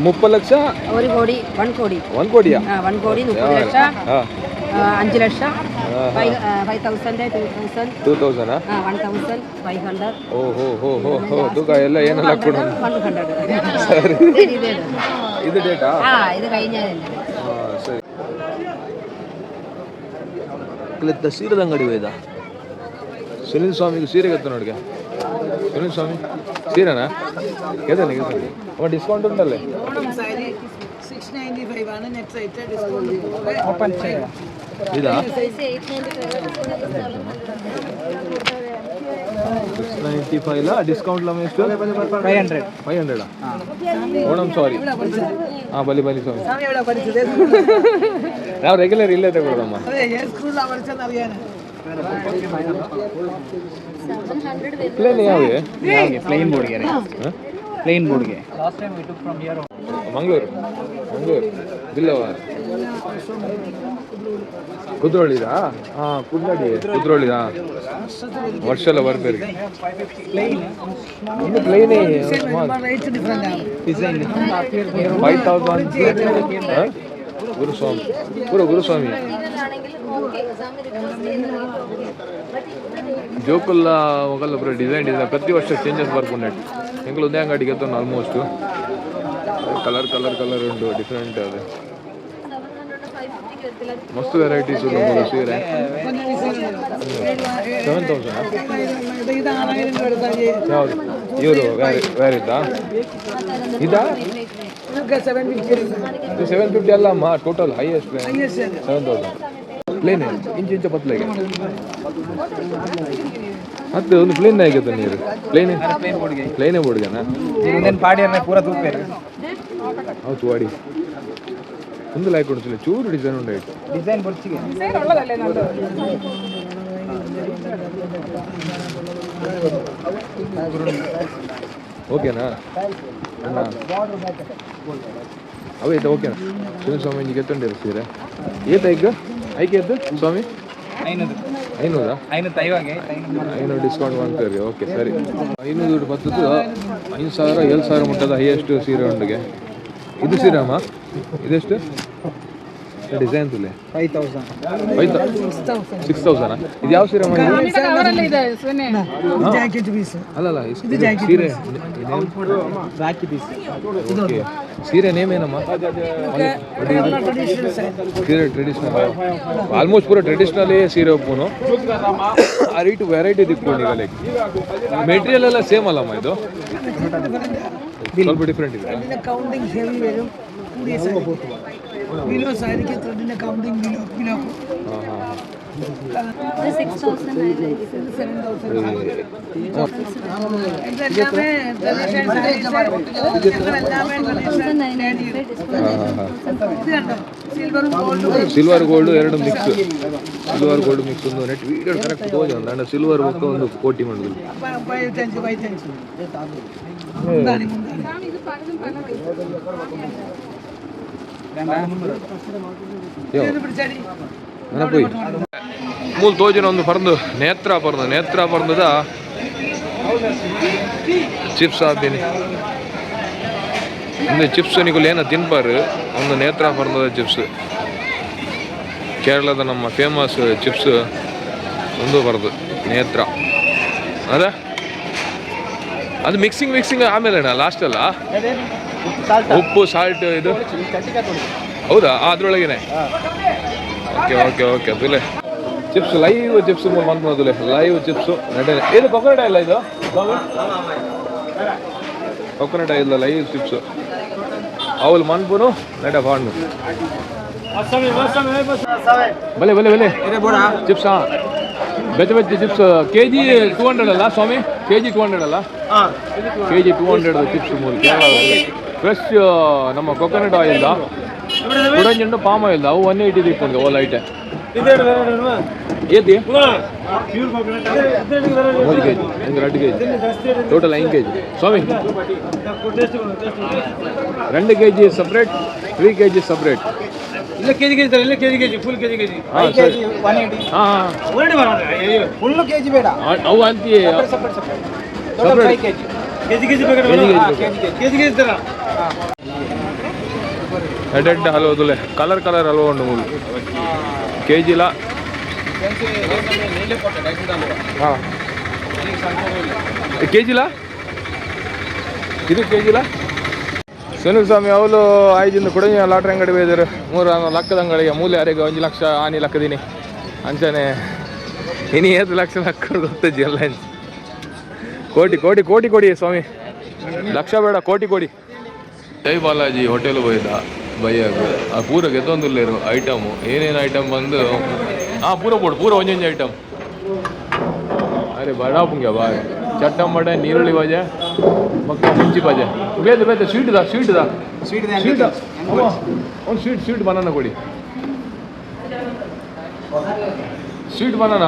30 ಲಕ್ಷ 1 ಕೋടി 1 ಕೋടി 1 ಕೋಟಿಯಾ 1 ಕೋടി 30 ಲಕ್ಷ 5 ಲಕ್ಷ 5000 2000 1500 ಓಹೋ ತೂಕ ಎಲ್ಲ ಏನೆಲ್ಲ ಕೂಡ 100 ಸರಿ ಇದು ಡೇಟಾ ഇത് കഴിഞ്ഞാൽ ಸರಿ ಇಲ್ಲತ್ತ ಸೀರೆದ ಅಂಗಡಿ ಹೋಯ್ದ ಸುನಿಲ್ ಸ್ವಾಮಿಗೆ ಸೀರೆ ಗೊತ್ತ ನೋಡಿಗೆ ಸುನಿಲ್ ಸ್ವಾಮಿ ಸೀರೆನಾ ಗೆದನೆ ಅವ ಡಿಸ್ಕೌಂಟ್ ಉಂಟಲ್ಲೇ 695 ആണ് നെറ്റ് സൈറ്റ് ഡിസ്കൗണ്ട് ഓപ്പൺ ചെയ്യാം ಇದಾ 695 ला ಡಿಸ್ಕೌಂಟ್ ला ಎಷ್ಟು 500 ಓಣಂ ಸಾರಿ ಬಲಿ ಸ್ವಾಮಿ സ്വാമി എവിടെ പഠിച്ചത് ನಾವು ರೆಗ್ಯುಲರ್ ಇಲ್ಲೇ ತಗೊಳ್ಳೋದಮ್ಮ അതെ ഏത് സ്കൂളിലാണ് പഠിച്ചതെന്ന് അറിയാനാ ಪ್ಲೇನ್ ಯಾವೇ പ്ലെയിൻ ಬೋರ್ಡ್ಗೆ ಪ್ಲೇನ್ ಬೋರ್ಡ್ಗೆ ಮಂಗಳೂರು ಬಿಲ್ಲವಾರ ಕುದ್ರೋಳಿದಾ ಕುದ್ರೋಳಿದಾ ವರ್ಷ ಎಲ್ಲ ಬರ್ಬೇರಿ ಇನ್ನು ಪ್ಲೇನೇ റേറ്റ് ഡിഫറെന്റ് ആണ് ഡിസൈൻ 5000 ಗುರುಸ್ವಾಮಿ ಗುರುಸ್ವಾಮಿ ಜೋಕುಲ್ಲ ಮೊಗಲ್ಲ ಬರೋ ಡಿಸೈನ್ ಪ್ರತಿ ವರ್ಷ ಚೇಂಜಸ್ ಬರ್ಕೊಂಡೆ ಎಂಗಳು ಒಂದೇ ಅಂಗಡಿಗೆ ಎತ್ತೋಣ ಆಲ್ಮೋಸ್ಟ್ ಕಲರ್ ಉಂಟು ಡಿಫ್ರೆಂಟ್ ಅದು ಮಸ್ತ್ ವೆರೈಟೀಸ್ ಉಂಟು ಸೀರೆ 7000 ಯಾವುದು ಇವರು ಬೇರೆ ಇದ್ದಾ ಇದಾ 750 ಅಲ್ಲ ಅಮ್ಮ ಟೋಟಲ್ ಹೈಯೆಸ್ಟ್ 7000 ಪ್ಲೇನ್ ಇಂಚ ಪತ್ಲೆಗೆ ಮತ್ತೆ ಒಂದು ಪ್ಲೇನ್ ಆಗಿತ್ತು ನೀರು ಪ್ಲೇನೇ ಬೋರ್ಡ್ಗೆನಾ ಪೂರ ತೂಪೇರು ಹೌದು ವಾಡಿ ಒಂದು ಲೈಕ್ ಕೊಡ್ತಿಲ್ಲ ಚೂರು ಡಿಸೈನ್ ಉಂಟಾಯ್ತು ಡಿಸೈನ್ ಬರ್ಚಿಗೆ ಓಕೆನಾ ಅಣ್ಣ ಅವೈತೆ ಓಕೆನಾ ಸುನಿಲ್ ಸ್ವಾಮಿ ಗೆತ್ತೊಂಡಿರು ಸೀರೆ ಏತ ಈಗ ಐಕೆ ಎದ್ದು ಸ್ವಾಮಿ 500 500 ಡಿಸ್ಕೌಂಟ್ ಮಾಡ್ತೀರಿ ಓಕೆ ಸರಿ 500 ದುಡ್ಡು ಬರ್ತದ್ದು 5000 7000 ಮುಟ್ಟದ ಹೈಯೆಸ್ಟ್ ಸೀರೆ ಉಂಡಿಗೆ ಇದು ಸೀರೆ ಅಮ್ಮ ಇದೆಷ್ಟು ಡಿಸೈನ್ ತುಲೆ 6000 ಇದು ಯಾವ ಸೀರೆ ಅಲ್ಲಲ್ಲ ಸೀರೆ ಸೀರೆ ನೇಮ್ ಏನಮ್ಮ ಸೀರೆ ಟ್ರೆಡಿಷನಲ್ ಆಲ್ಮೋಸ್ಟ್ ಪೂರ ಟ್ರೆಡಿಷನಲ್ ಸೀರೆ ಒಪ್ಪುನು ಆ ರೀತಿ ವೆರೈಟಿ ದಿಕ್ಕೊಂಡು ಈಗ ಲೈಕ್ ಮೆಟೀರಿಯಲ್ ಎಲ್ಲ ಸೇಮ್ ಅಲ್ಲಮ್ಮ ಇದು ಸ್ವಲ್ಪ ಡಿಫ್ರೆಂಟ್ ಇದೆ കൗണ്ടിങ് ഹെവി വരും കൂടിയ കിലോ സാരിക്ക് ത്രെഡിന്റെ കൗണ്ടിങ് കിലോ ಸಿಲ್ವರ್ ಗೋಲ್ಡ್ ಎರಡು ಮಿಕ್ಸ್ ಒಂದು ನೆಟ್ ವೀಡಿಯೋ ಕರೆಕ್ಟ್ ತೋಜ ಅಂಡ ಸಿಲ್ವರ್ ಬೊಕ್ಕ ಒಂದು ಕೋಟಿ ಮಾಡುದು ನೆನಪೋಯ್ ಮೂಲ ತೋಜಿನ ಒಂದು ಪರಂದು ನೇತ್ರ ಪರಂದದ ಚಿಪ್ಸ್ ಆತೀನಿ ಒಂದು ಚಿಪ್ಸ್ ನಿಗುಲು ಏನ ತಿನ್ಬಾರು ಒಂದು ನೇತ್ರ ಪರಂದದ ಚಿಪ್ಸ್ ಕೇರಳದ ನಮ್ಮ ಫೇಮಸ್ ಚಿಪ್ಸ್ ಒಂದು ಬರೋದು ನೇತ್ರ ಅದ ಅದು ಮಿಕ್ಸಿಂಗ್ ಆಮೇಲೆ ಲಾಸ್ಟ್ ಅಲ್ಲ ಉಪ್ಪು ಸಾಲ್ಟ್ ಇದು ಹೌದಾ ಅದ್ರೊಳಗೇನೆ ಓಕೆ ತುಲೆ ಚಿಪ್ಸ್ ಲೈವ್ ಚಿಪ್ಸ್ ಬಂದ್ಬೋದುಲೆ ಲೈವ್ ಚಿಪ್ಸು ನಡೆ ಇದು ಕೊಕೊನಟ್ ಆಯಿಲ್ ಇದು ಕೊಕೊನಟ್ ಆಯಿಲ್ ಲೈವ್ ಚಿಪ್ಸ್ ಅವಳು ಮನ್ಪುನು ನಡ ಬಾಂಡು ಬಲೆ ಚಿಪ್ಸ್ ಬೆಚ್ಚ ಚಿಪ್ಸ್ ಕೆಜಿ 200 ಅಲ್ಲ ಸ್ವಾಮಿ ಕೆಜಿ 200 ಅಲ್ಲ ಕೆಜಿ 200 ಚಿಪ್ಸ್ ಮೂಲ ಫ್ರೆಶ್ ನಮ್ಮ ಕೊಕೊನಟ್ ಆಯಿಲ್ ಕುಡಂಜಂಡು ಪಾಮ್ ಆಯಿಲ್ ಅವು 180 ದಿಕ್ಕೊಂಡು ಓಲ್ ಐಟೆ ಏತಿ 1 kg ಹಿಂಗೆ 2 kg ಟೋಟಲ್ 5 kg ಸ್ವಾಮಿ 2 kg ಸಪ್ರೇಟ್ 3 kg ಸಪ್ರೇಟ್ ಇಲ್ಲ ಕೆಜಿ ಇಲ್ಲ ಕೆಜಿ ಫುಲ್ ಕೆಜಿ ಹಾಂ ಸರಿ ಹಾಂ ಫುಲ್ ಕೆಜಿ ಬೇಡ ಅವು ಅಂತೀಯ ಸಪ್ರೇಟ್ ಕೆಜಿ ಕೆಜಿ ತರ ಎಡೆಡ್ ಹಲವು ತುಲೆ ಕಲರ್ ಹಲವು ಉಂಟು ಮೂಲು KG ಹಾಂ KG ಇದು KG ಸುನಿಲ್ ಸ್ವಾಮಿ ಅವಳು 5 ಕೊಡಗಿ ಲಾಟ್ರಿ ಅಂಗಡಿ ಬೇದರು 3 ಲಕ್ಕದ ಅಂಗಡಿಗೆ ಮೂಲೆ ಯಾರಿಗೆ 1 ಲಕ್ಷ ಆನಿ ಲಕ್ಕದೀನಿ ಅಂಚನೆ ಇನಿ 7 ಲಕ್ಷ ಲಕ್ಕ ಗೊತ್ತಜ್ಜಿ ಎಲ್ಲ ಕೋಟಿ ಸ್ವಾಮಿ ಲಕ್ಷ ಬೇಡ ಕೋಟಿ ಜೈ ಬಾಲಾಜಿ ಹೋಟೆಲ್ ಹೋಯ್ದ ಬೈಯಾಗ ಆ ಪೂರ ಗೆದ್ದೊಂದುಲ್ಲೇರು ಐಟಮು ಏನೇನು ಐಟಮ್ ಬಂದು ಹಾಂ ಪೂರ ಒಂಜೊಂಜಿ ಐಟಮ್ ಅರೆ ಬಡಾ ಪುಂಗ್ಯ ಬಾ ಚಟ್ಟಂ ಬಡೆ ನೀರುಳ್ಳಿ ಬಾಜೆ ಮಕ್ಕ ಮುಂಚಿ ಬಾಜೆ ಬೇದ ಸ್ವೀಟ್ದ ಒಂದು ಸ್ವೀಟ್ ಬನಾನ ಕೊಡಿ ಸ್ವೀಟ್ ಬನಾನ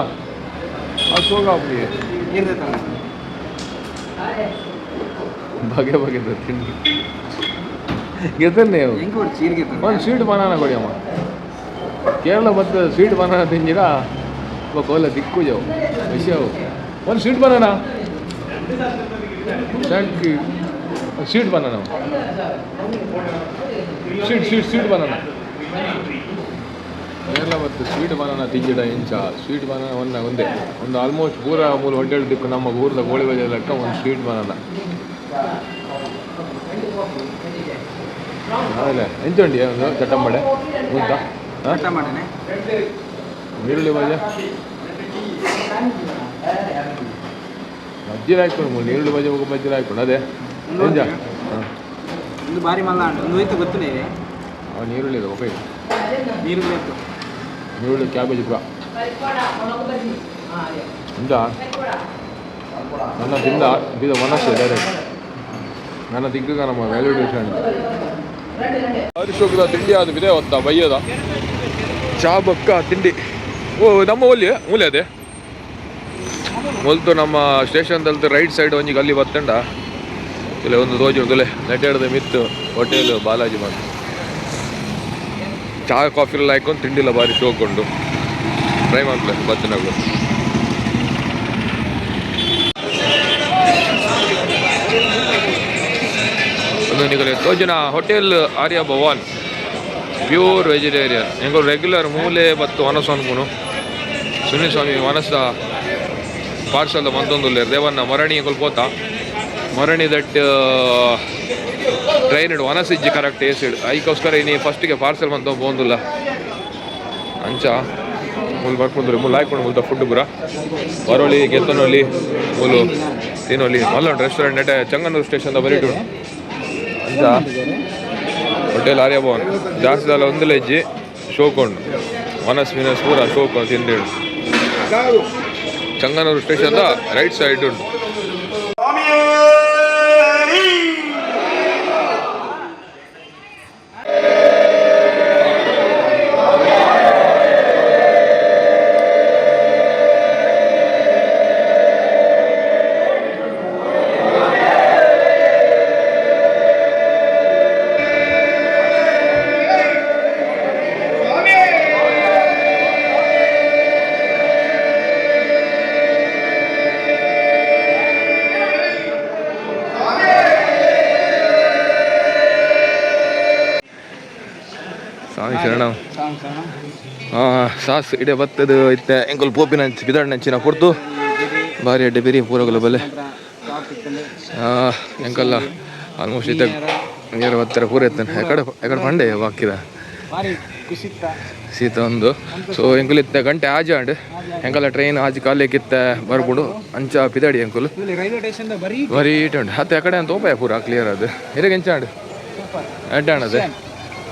ಅದು ಸೋಗಾ ಪುಡಿ ಬಗೆ ತಿಂಡಿ ಗೆದ್ದನ್ನೇ ಒಂದು ಸ್ವೀಟ್ ಬನಾನ ಕೊಡಿ ಅಮ್ಮ ಕೇರಳ ಮತ್ತು ಸ್ವೀಟ್ ಬನಾನ ತಿಂದಿರಾ ಕೋಲ ದಿಕ್ಕು ಜಾವು ವಿಷಯವು ಒಂದು sweet banana sweet banana sweet banana Kerala ಮತ್ತು ಸ್ವೀಟ್ ಬನಾನ ತಿಂಜಿಡ ಇಂಚ ಸ್ವೀಟ್ ಬನಾನ ಒಂದೇ ಒಂದು ಆಲ್ಮೋಸ್ಟ್ ಪೂರ 3 ಹೋಟೆಲ್ ದಿಕ್ಕು ನಮ್ಮ ಊರದ ಗೋಳಿ ಬಜೆ ಲೆಕ್ಕ ಒಂದು ಸ್ವೀಟ್ ಬನಾನ ಅದೇ ಎಂಚುಂಡಿ ಒಂದು ಚಟ್ಟಂಬಡೆ ಮುದ್ದ ನೀರುಳ್ಳಿ ಬಾಜೆ ಬಜ್ಜಿ ಹಾಕೊಂಡು ನೀರುಳ್ಳಿ ಬಾಜೆ ಹೋಗೋ ಬಜ್ಜಿ ಹಾಕೊಂಡು ಅದೇ ಎಂಜ ಹಾಂ ಒಂದು ಬಾರಿ ಮಲ್ಲ ಒಂದು ಹೋಯ್ತು ಗೊತ್ತಿಲ್ಲ ನೀರುಳ್ಳಿ ಇದೆ ಒಬ್ಬ ನೀರುಳ್ಳಿ ಕ್ಯಾಬೇಜ್ ಪುರ ಎಂಜ ನನ್ನ ತಿಂದ ಬೀದ ಮನಸ್ಸು ಡೈರೆಕ್ಟ್ ನನ್ನ ದಿಗ್ಗಗ ನಮ್ಮ ವ್ಯಾಲ್ಯೂ ಡಿವಿಷನ್ ಹರಿಶೋಕದ ತಿಂಡಿ ಅದು ಇದೆ ಹೊತ್ತ ಬೈಯದ ಚಾ ಬೊಕ್ಕ ತಿಂಡಿ ಓ ನಮ್ಮ ಮೂಲೆ ಅದೇ ಮೊಲ್ತು ನಮ್ಮ ಸ್ಟೇಷನ್ದಲ್ತು ರೈಟ್ ಸೈಡ್ ಒಂಜಿ ಗಲ್ಲಿ ಬತ್ತಂಡ ಇಲ್ಲ ಒಂದು ರೋಜು ತುಲೆ ನೆಟ್ಟಾಡ್ದೆ ಮಿತ್ತು ಹೋಟೆಲ್ ಬಾಲಾಜಿ ಬಂದು ಚಾ ಕಾಫಿ ಎಲ್ಲ ಹಾಕೊಂಡು ತಿಂಡಿಲ್ಲ ಬಾರಿ ಶೋಕೊಂಡು ಟ್ರೈ ಮಾಡ್ಲೆ ಬತ್ತಿನಾಗಲು ಒಂದು ನಿಗಲೆ ತೋಜನ ಹೋಟೆಲ್ ಆರ್ಯ ಭವಾನ್ ಪ್ಯೂರ್ ವೆಜಿಟೇರಿಯನ್ ಹೆಂಗೋ ರೆಗ್ಯುಲರ್ ಮೂಲೆ ಬತ್ತು ವನಸ ಅನ್ಕೊನು ಸುನಿಲ್ ಸ್ವಾಮಿ ವನಸ ಪಾರ್ಸಲ್ ಮಂತೊಂದುಲ್ಲೇರು ದೇವನ್ನ ಮರಣಿ ಹೆಂಗಲ್ ಪೋತ ಮರಣಿ ದಟ್ ಟ್ರೈನ್ ಇಡು ವನಸ ಇಜ್ಜಿ ಕರೆಕ್ಟ್ ಏಸಿಡ್ ಐಕೋಸ್ಕರ ಇನಿ ಫಸ್ಟಿಗೆ ಪಾರ್ಸಲ್ ಮಂತ ಬೋಂದುಲ್ಲ ಅಂಚ ಮುಲ್ ಬರ್ಕೊಂಡ್ರಿ ಮುಲ್ ಹಾಕೊಂಡು ಮುಲ್ತ ಫುಡ್ ಬುರ ಬರೋಳಿ ಗೆತ್ತನೊಲಿ ಮುಲು ತಿನ್ನೋಲಿ ಅಲ್ಲೊಂದು ರೆಸ್ಟೋರೆಂಟ್ ನೆಟ್ಟೆ ಚಂಗನೂರು ಸ್ಟೇಷನ್ದ ಬರೀಟು ಅಂಚ ಹೋಟೆಲ್ ಆರ್ಯ ಭವನ್ ಜಾಸ್ತಿ ಅಲ್ಲ ಒಂದಲೇ ಇಜ್ಜಿ ಶೋಕೊಂಡು ವನಸ್ ಮಿನಸ್ ಪೂರ ಶೋಕೊಂಡು ತಿಂದಿಡು ಚಂಗನೂರು ಸ್ಟೇಷನ್ದ ರೈಟ್ ಸೈಡ್ ಉಂಟು ಶರಣ ಸಾಸ್ ಇಡೇ ಬತ್ತದು ಇತ್ತೆ ಎಂಕಲ್ ಪೋಪಿನ ಬಿದಣ್ಣ ಹಂಚಿನ ಕೊಡ್ತು ಭಾರಿ ಅಡ್ಡೆ ಬೇರೆ ಪೂರಗಲ ಬಲ್ಲೆ ಎಂಕಲ್ಲ ಆಲ್ಮೋಸ್ಟ್ ಇತ್ತೆ ನೀರು ಬತ್ತರ ಪೂರ ಇತ್ತಾನೆ ಎಕಡೆ ಪಂಡೆ ಹಾಕಿದ ಸೀತ ಒಂದು ಸೊ ಎಂಕಲ್ ಇತ್ತೆ ಗಂಟೆ ಆಜಾಂಡ್ ಎಂಕಲ್ಲ ಟ್ರೈನ್ ಆಜಿ ಕಾಲೇಕಿತ್ತ ಬರ್ಬಿಡು ಅಂಚ ಪಿದಾಡಿ ಎಂಕಲ್ ಬರೀ ಇಟ್ಟುಂಡು ಹತ್ತು ಎಕಡೆ ಅಂತ ಓಪಾಯ ಪೂರ ಕ್ಲಿಯರ್ ಅದು ಹಿರಗೆ ಎಂಚಾಂಡು ಅಡ್ಡಾಣದೆ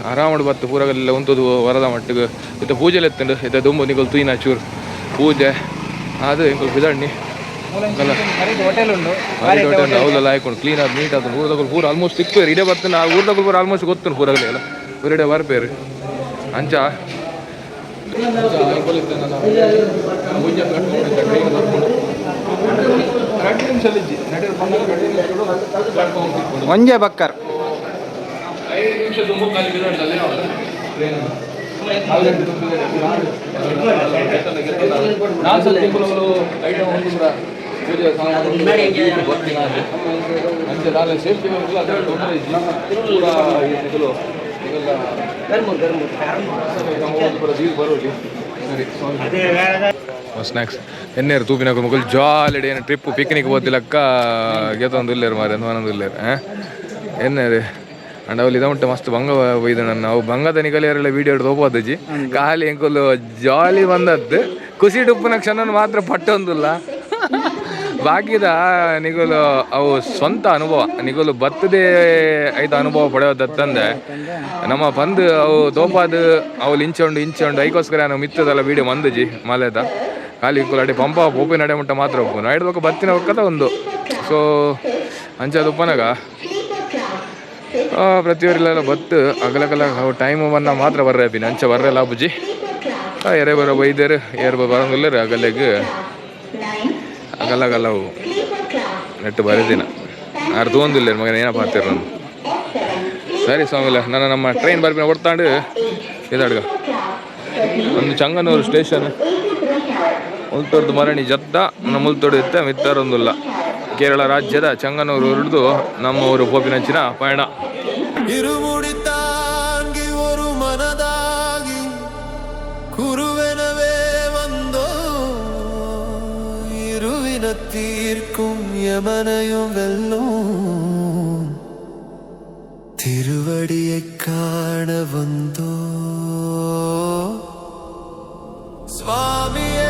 ಆರಾಮಡು ಬತ್ತು ಪೂರಗಲ್ಲ ಉಂತದು ವರದ ಮಟ್ಟಿಗೆ ಇತ್ತ ಪೂಜೆಲೆ ಎತ್ತಂಡು ಇತ್ತ ದುಂಬು ನಿಗಲ್ ತುಯ್ನ ಚೂರು ಪೂಜೆ ಅದು ಎಂಕಲ್ ಬಿದಣ್ಣಿ ಹೋಟೆಲ್ ಅವಲೆಲ್ಲ ಹಾಕೊಂಡು ಕ್ಲೀನ್ ಆದ ನೀಟ್ ಆದ ಊರದಾಗ ಪೂರ ಆಲ್ಮೋಸ್ಟ್ ಸಿಕ್ತೇರಿ ಇಡೇ ಬರ್ತಾನೆ ಆ ಊರದಾಗ ಪೂರ ಆಲ್ಮೋಸ್ಟ್ ಗೊತ್ತು ಪೂರಗಲಿ ಎಲ್ಲ ಊರಿಡೆ ಬರ್ಪೇರು ಅಂಚ ಒಂಜೆ ಬಕ್ಕರ್ ಸ್ನಾಕ್ಸ್ ಎನ್ನೇರು ತೂಪಿನ ಮುಗುಲ್ ಜಾಲಿ ಏನು ಟ್ರಿಪ್ ಪಿಕ್ನಿಕ್ ಹೋದಿಲ್ಲಕ್ಕ ಗೆತ್ತೊಂದು ಇಲ್ಲೇರು ಮಾರಿ ಅಂತನೊಂದು ಇಲ್ಲೇರು ಎನ್ನೇರು ಅಂಡ್ ಅವಲ್ಲಿ ಇದ ಮಸ್ತ್ ಬಂಗ ಒಯ್ದು ನನ್ನ ಅವು ಬಂಗದ ನಿಗಲಿಯರೆಲ್ಲ ವೀಡಿಯೋ ಹಿಡಿದು ಹೋಗ್ಬೋದಜ್ಜಿ ಖಾಲಿ ಎಂಕುಲು ಜಾಲಿ ಬಂದದ್ದು ಖುಷಿ ಡುಪ್ಪುನ ಕ್ಷಣ ಮಾತ್ರ ಪಟ್ಟೊಂದಿಲ್ಲ ಬಾಕಿದ ನಿಗಲು ಅವು ಸ್ವಂತ ಅನುಭವ ನಿಗಲು ಬತ್ತದೇ ಐದು ಅನುಭವ ಪಡೆಯೋದತ್ತಂದೆ ನಮ್ಮ ಬಂದು ಅವು ತೋಪಾದು ಅವು ಇಂಚೊಂಡು ಐಕೋಸ್ಕರ ನಾವು ಮಿತ್ತದಲ್ಲ ವೀಡಿಯೋ ಮಂದಜಿ ಮಲೆದ ಖಾಲಿ ಇಕ್ಕುಲು ಅಡಿ ಪಂಪ ಪೋಪಿ ನಡೆ ಮುಟ್ಟ ಮಾತ್ರ ಒಪ್ಪು ನೈಡ್ಬೇಕು ಬತ್ತಿನ ಒಕ್ಕದ ಒಂದು ಸೊ ಅಂಚದ ಉಪ್ಪನಾಗ ಪ್ರತಿಯೊಬ್ಬರೆಲ್ಲ ಬತ್ತು ಅಗಲಗಲ ಟೈಮು ಬನ್ನ ಮಾತ್ರ ಬರ್ರೆ ಅಪ್ಪಿನ ಅಂಚ ಬರ್ರಲ್ಲ ಬುಜ್ಜಿ ಎರೆ ಬರೋ ಬೈದರು ಬರೋಂಗಿಲ್ಲ ಅಗಲೆಗೆ ಅಗಲಗಲ್ಲವು ನೆಟ್ಟು ಬರೆದಿನ ಯಾರು ತೊಗೊಂದಿಲ್ಲ ಮಗನ ಏನಪ್ಪ ಅಂತೀರ ನಾನು ಸರಿ ಸ್ವಾಮಿಲ್ಲ ನಾನು ನಮ್ಮ ಟ್ರೈನ್ ಬರ್ಬಿನ ಹೊಡ್ತಾಂಡು ಇದಡ್ಗ ಒಂದು ಚಂಗನೂರು ಸ್ಟೇಷನ್ ಮುಲ್ತೋಡ್ದು ಮರಣಿ ಜತ್ತ ನಮ್ಮ ಮುಲ್ತೋಡು ಇತ್ತೆ ಮಿತ್ತಾರೊಂದಿಲ್ಲ ಕೇರಳ ರಾಜ್ಯದ ಚಂಗನೂರು ಹಿಡಿದು ನಮ್ಮ ಊರು ಪೋಪಿನಂಚಿನ ಪಯಣ இருமுடி தாங்கி ஒரு மனதாகி குருவெனவே வந்தோ இருவின தீர்க்கும் யமனையும் வெல்லும் திருவடியை காண வந்தோ சுவாமியே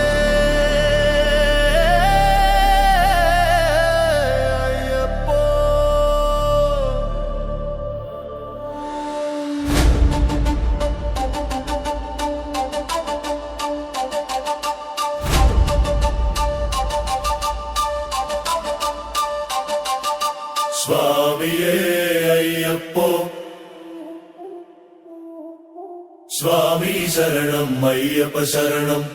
சுவாமியே ஐயப்போ சுவாமி சரணம் ஐயப்ப சரணம்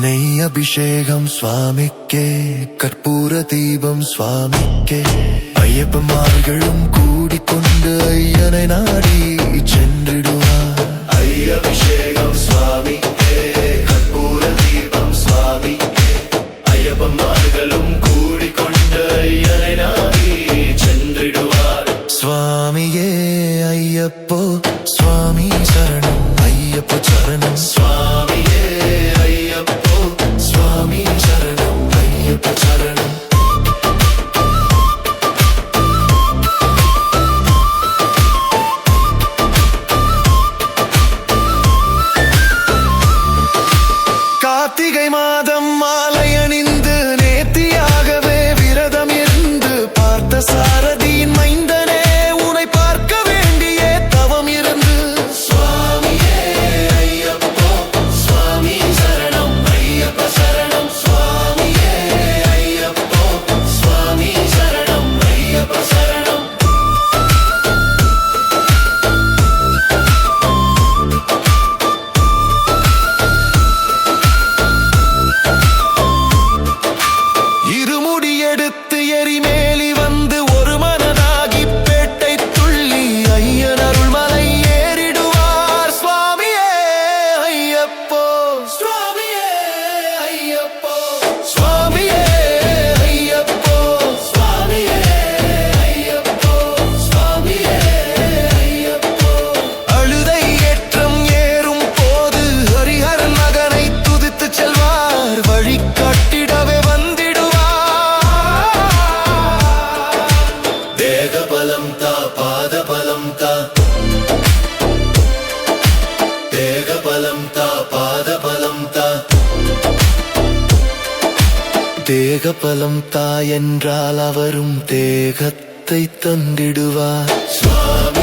நெய் அபிஷேகம் சுவாமிக்கே கற்பூர தீபம் சுவாமிக்கே ஐயப்பமார்களும் கூடிக்கொண்டு ஐயனை நாடி சென்றிடுவார் ஐயபிஷேகம் சுவாமிக்கே கற்பூர தீபம் சுவாமிக்கே ஐயப்பமார்களும் கூடிக்கொண்டு ஐயனை நாடி சென்றிடுவார் சுவாமியே ஐயப்போ சுவாமி சரணம் ஐயப்ப சரணம் சுவாமியே ஐயப்போ சுவாமி சரணம் ஐயப்ப சரணம் கார்த்திகை மாதம் மாலை அணிந்து நேர்த்தியாகவே விரதம் இருந்து பார்த்த சாரதியின் மைந்தனே உன்னை பார்க்க வேண்டிய தவம் இருந்து சுவாமியே ஐயப்போ சுவாமி சரணம் ஐயப்ப சரணம் சுவாமியே ஐயப்போ சுவாமி சரணம் ஐயப்ப சரணம் இருமுடி எடுத்து எரிமேலி வந்து ஒரு மனதாகி பேட்டை துள்ளி ஐயன் அருள்மலை ஏறிடுவார் சுவாமியே ஐயப்போ சுவாமியே ஐயப்போ சுவாமியே ஐயப்போ சுவாமியே ஐயப்போ சுவாமியே ஐயப்போ அழுதை ஏற்றம் ஏறும் போது ஹரிஹரன் மகனை துதித்து செல்வார் வழி காட்டிடவே தேகபலம் தா பாதபலம் தா தேகபலம் தா பாதபலம் தா தேகபலம் தா என்றால் அவரும் தேகத்தை தந்திடுவார் சுவாமி